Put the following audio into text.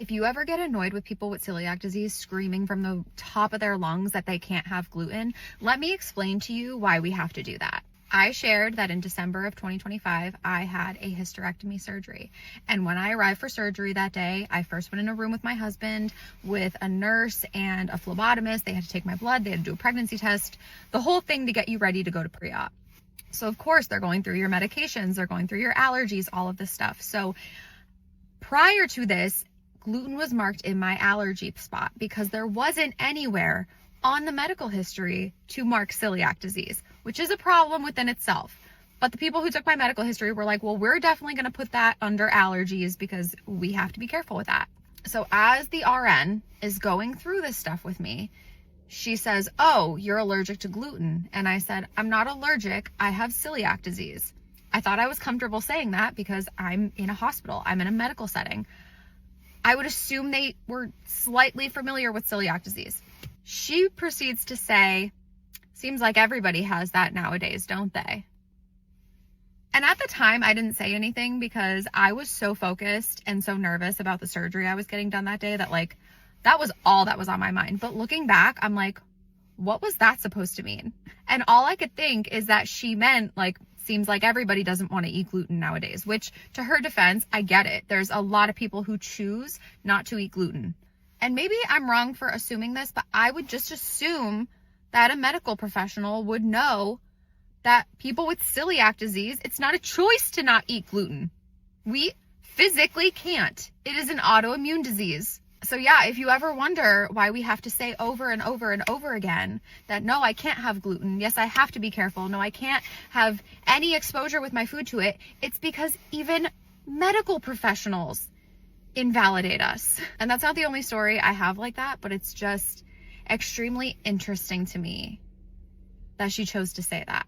If you ever get annoyed with people with celiac disease screaming from the top of their lungs that they can't have gluten, let me explain to you why we have to do that. I shared that in December of 2025, I had a hysterectomy surgery. And when I arrived for surgery that day, I first went in a room with my husband, with a nurse and a phlebotomist. They had to take my blood. They had to do a pregnancy test, the whole thing to get you ready to go to pre-op. So of course, they're going through your medications, they're going through your allergies, all of this stuff. So prior to this, gluten was marked in my allergy spot because there wasn't anywhere on the medical history to mark celiac disease, which is a problem within itself. But the people who took my medical history were like, well, we're definitely going to put that under allergies because we have to be careful with that. So as the RN is going through this stuff with me, she says, oh, you're allergic to gluten. And I said, I'm not allergic. I have celiac disease. I thought I was comfortable saying that because I'm in a hospital. I'm in a medical setting. I would assume they were slightly familiar with celiac disease. She proceeds to say, seems like everybody has that nowadays, don't they? And at the time, I didn't say anything because I was so focused and so nervous about the surgery I was getting done that day that that was all that was on my mind. But looking back, I'm like, what was that supposed to mean? And all I could think is that she meant seems like everybody doesn't want to eat gluten nowadays, which to her defense, I get it. There's a lot of people who choose not to eat gluten. And maybe I'm wrong for assuming this, but I would just assume that a medical professional would know that people with celiac disease, it's not a choice to not eat gluten. We physically can't. It is an autoimmune disease. So yeah, if you ever wonder why we have to say over and over and over again that no, I can't have gluten. Yes, I have to be careful. No, I can't have any exposure with my food to it. It's because even medical professionals invalidate us. And that's not the only story I have like that, but it's just extremely interesting to me that she chose to say that.